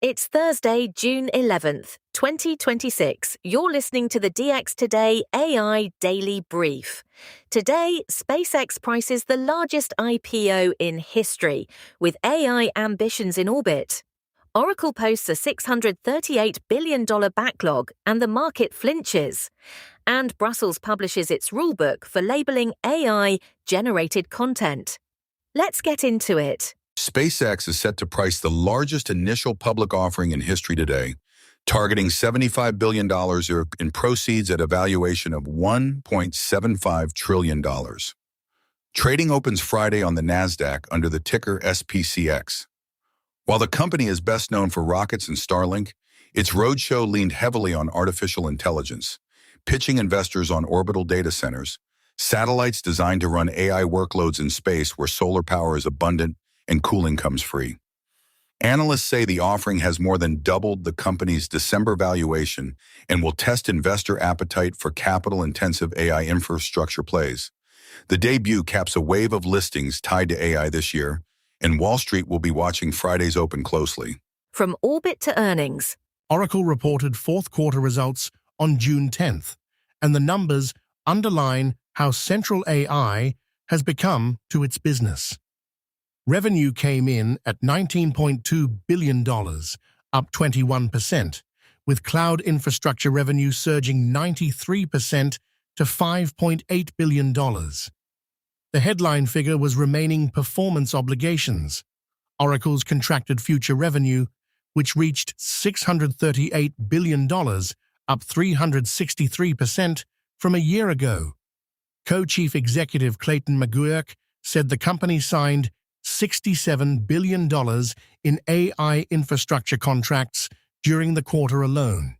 It's Thursday, June 11th, 2026. You're listening to the DX Today AI Daily Brief. Today, SpaceX prices the largest IPO in history, with AI ambitions in orbit. Oracle posts a $638 billion backlog and the market flinches. And Brussels publishes its rulebook for labeling AI-generated content. Let's get into it. SpaceX is set to price the largest initial public offering in history today, targeting $75 billion in proceeds at a valuation of $1.75 trillion. Trading opens Friday on the NASDAQ under the ticker SPCX. While the company is best known for rockets and Starlink, its roadshow leaned heavily on artificial intelligence, pitching investors on orbital data centers, satellites designed to run AI workloads in space where solar power is abundant and cooling comes free. Analysts say the offering has more than doubled the company's December valuation and will test investor appetite for capital-intensive AI infrastructure plays. The debut caps a wave of listings tied to AI this year, and Wall Street will be watching Friday's open closely. From orbit to earnings. Oracle reported fourth quarter results on June 10th, and the numbers underline how central AI has become to its business. Revenue came in at $19.2 billion, up 21%, with cloud infrastructure revenue surging 93% to $5.8 billion. The headline figure was remaining performance obligations, Oracle's contracted future revenue, which reached $638 billion, up 363% from a year ago. Co-chief executive Clayton McGuirk said the company signed $67 billion in AI infrastructure contracts during the quarter alone.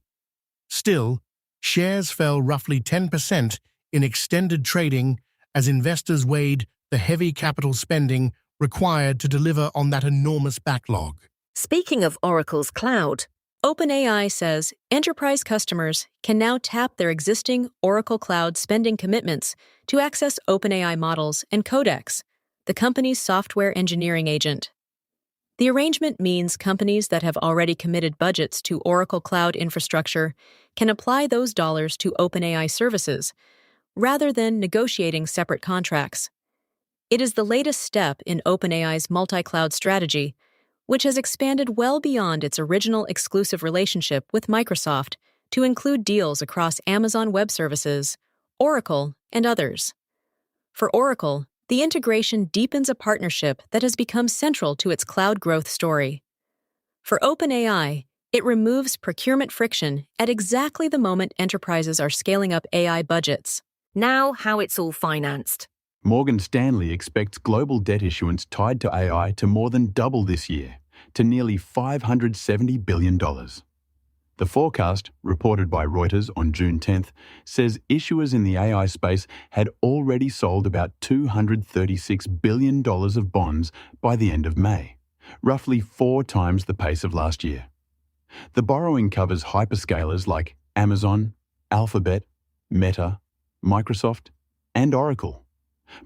Still, shares fell roughly 10% in extended trading as investors weighed the heavy capital spending required to deliver on that enormous backlog. Speaking of Oracle's cloud, OpenAI says enterprise customers can now tap their existing Oracle Cloud spending commitments to access OpenAI models and Codex, the company's software engineering agent. The arrangement means companies that have already committed budgets to Oracle Cloud infrastructure can apply those dollars to OpenAI services, rather than negotiating separate contracts. It is the latest step in OpenAI's multi-cloud strategy, which has expanded well beyond its original exclusive relationship with Microsoft to include deals across Amazon Web Services, Oracle, and others. For Oracle, the integration deepens a partnership that has become central to its cloud growth story. For OpenAI, it removes procurement friction at exactly the moment enterprises are scaling up AI budgets. Now how it's all financed. Morgan Stanley expects global debt issuance tied to AI to more than double this year, to nearly $570 billion. The forecast, reported by Reuters on June 10th, says issuers in the AI space had already sold about $236 billion of bonds by the end of May, roughly 4 times the pace of last year. The borrowing covers hyperscalers like Amazon, Alphabet, Meta, Microsoft, and Oracle,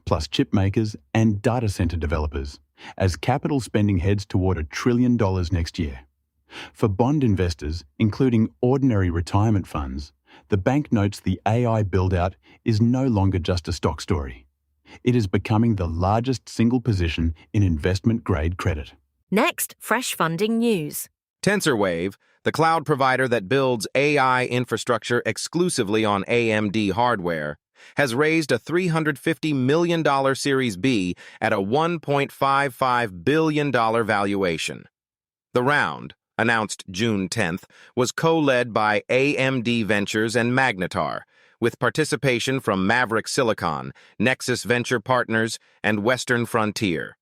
plus chip makers and data center developers, as capital spending heads toward $1 trillion next year. For bond investors, including ordinary retirement funds, the bank notes the AI build-out is no longer just a stock story. It is becoming the largest single position in investment-grade credit. Next, fresh funding news. TensorWave, the cloud provider that builds AI infrastructure exclusively on AMD hardware, has raised a $350 million Series B at a $1.55 billion valuation. The round, announced June 10th, was co-led by AMD Ventures and Magnetar, with participation from Maverick Silicon, Nexus Venture Partners, and Western Frontier.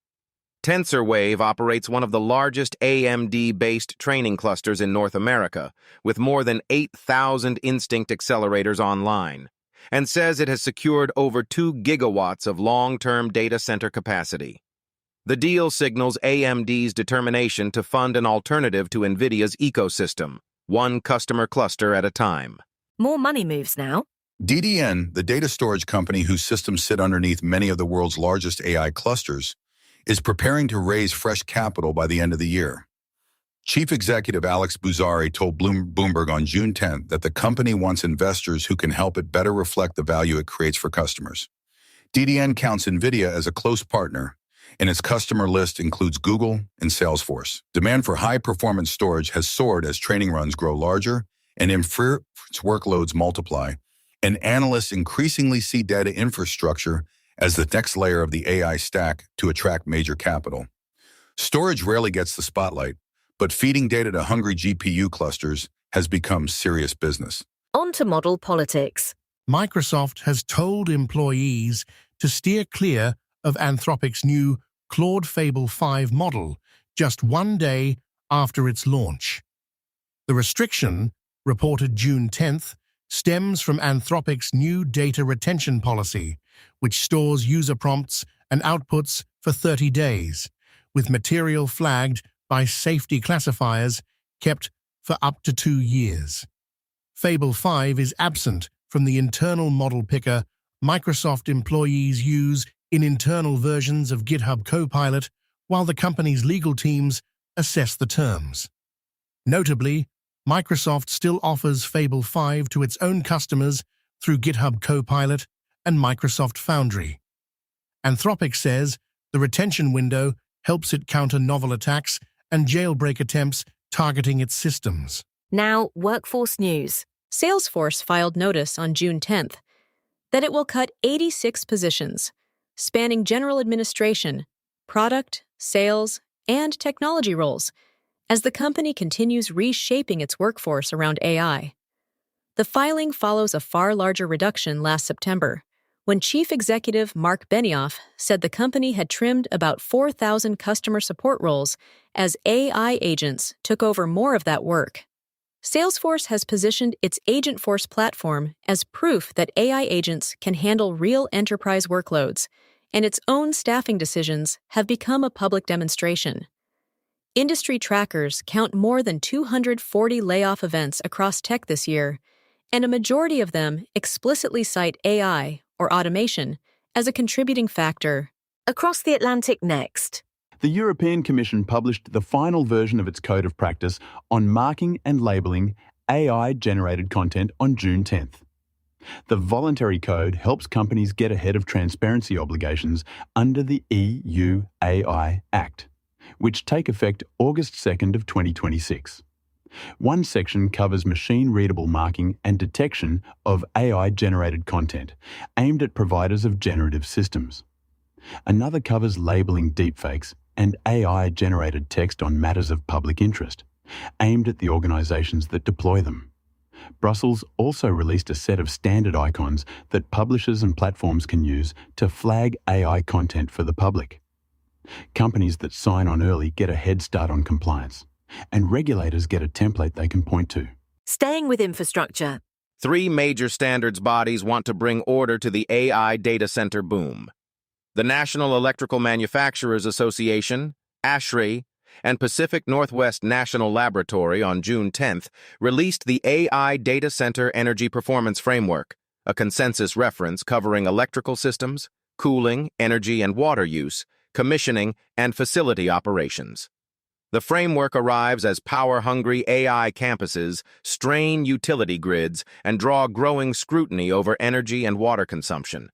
TensorWave operates one of the largest AMD-based training clusters in North America, with more than 8,000 Instinct accelerators online, and says it has secured over 2 gigawatts of long-term data center capacity. The deal signals AMD's determination to fund an alternative to NVIDIA's ecosystem, one customer cluster at a time. More money moves now. DDN, the data storage company whose systems sit underneath many of the world's largest AI clusters, is preparing to raise fresh capital by the end of the year. Chief Executive Alex Buzzari told Bloomberg on June 10th that the company wants investors who can help it better reflect the value it creates for customers. DDN counts NVIDIA as a close partner, and its customer list includes Google and Salesforce. Demand for high-performance storage has soared as training runs grow larger and inference workloads multiply, and analysts increasingly see data infrastructure as the next layer of the AI stack to attract major capital. Storage rarely gets the spotlight, but feeding data to hungry GPU clusters has become serious business. On to model politics. Microsoft has told employees to steer clear of Anthropic's new Claude Fable 5 model just one day after its launch. The restriction, reported June 10th, stems from Anthropic's new data retention policy, which stores user prompts and outputs for 30 days, with material flagged by safety classifiers kept for up to 2 years. Fable 5 is absent from the internal model picker Microsoft employees use in internal versions of GitHub Copilot, while the company's legal teams assess the terms. Notably, Microsoft still offers Fable 5 to its own customers through GitHub Copilot and Microsoft Foundry. Anthropic says the retention window helps it counter novel attacks and jailbreak attempts targeting its systems. Now, workforce news. Salesforce filed notice on June 10th that it will cut 86 positions, spanning general administration, product, sales, and technology roles, as the company continues reshaping its workforce around AI. The filing follows a far larger reduction last September, when Chief Executive Mark Benioff said the company had trimmed about 4,000 customer support roles as AI agents took over more of that work. Salesforce has positioned its Agentforce platform as proof that AI agents can handle real enterprise workloads, and its own staffing decisions have become a public demonstration. Industry trackers count more than 240 layoff events across tech this year, and a majority of them explicitly cite AI or automation as a contributing factor. Across the Atlantic next. The European Commission published the final version of its Code of Practice on marking and labelling AI-generated content on June 10th. The voluntary code helps companies get ahead of transparency obligations under the EU AI Act, which take effect August 2nd of 2026. One section covers machine-readable marking and detection of AI-generated content aimed at providers of generative systems. Another covers labelling deepfakes and AI-generated text on matters of public interest, aimed at the organisations that deploy them. Brussels also released a set of standard icons that publishers and platforms can use to flag AI content for the public. Companies that sign on early get a head start on compliance, and regulators get a template they can point to. Staying with infrastructure. 3 major standards bodies want to bring order to the AI data center boom. The National Electrical Manufacturers Association, ASHRAE, and Pacific Northwest National Laboratory on June 10th released the AI Data Center Energy Performance Framework, a consensus reference covering electrical systems, cooling, energy and water use, commissioning, and facility operations. The framework arrives as power-hungry AI campuses strain utility grids and draw growing scrutiny over energy and water consumption.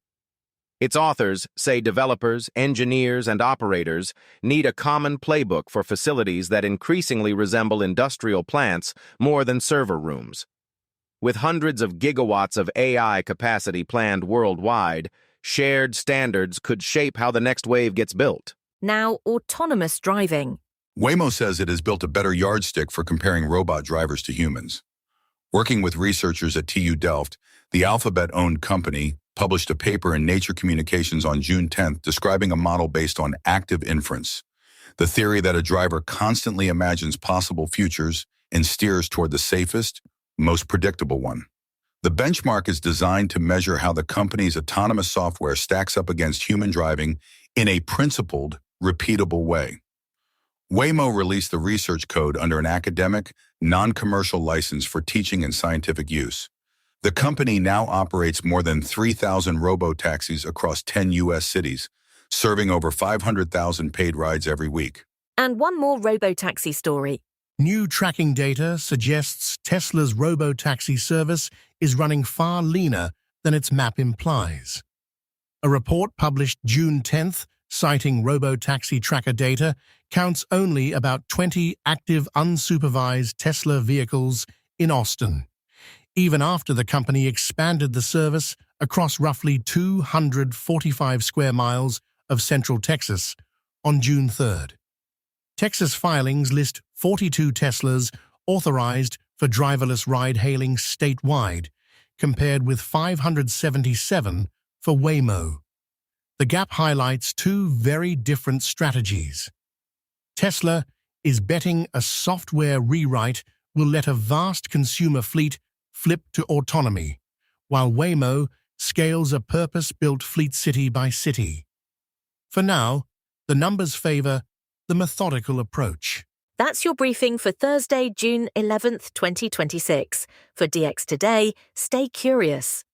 Its authors say developers, engineers, and operators need a common playbook for facilities that increasingly resemble industrial plants more than server rooms. With hundreds of gigawatts of AI capacity planned worldwide, shared standards could shape how the next wave gets built. Now, autonomous driving. Waymo says it has built a better yardstick for comparing robot drivers to humans. Working with researchers at TU Delft, the Alphabet-owned company published a paper in Nature Communications on June 10th describing a model based on active inference, the theory that a driver constantly imagines possible futures and steers toward the safest, most predictable one. The benchmark is designed to measure how the company's autonomous software stacks up against human driving in a principled, repeatable way. Waymo released the research code under an academic, non-commercial license for teaching and scientific use. The company now operates more than 3,000 robotaxis across 10 U.S. cities, serving over 500,000 paid rides every week. And one more robotaxi story. New tracking data suggests Tesla's robotaxi service is running far leaner than its map implies. A report published June 10th, citing robotaxi tracker data, counts only about 20 active unsupervised Tesla vehicles in Austin, even after the company expanded the service across roughly 245 square miles of central Texas on June 3rd. Texas filings list 42 Teslas authorized for driverless ride-hailing statewide, compared with 577 for Waymo. The gap highlights two very different strategies. Tesla is betting a software rewrite will let a vast consumer fleet flip to autonomy, while Waymo scales a purpose-built fleet city by city. For now, the numbers favor the methodical approach. That's your briefing for Thursday, June 11th, 2026. For DX Today, stay curious.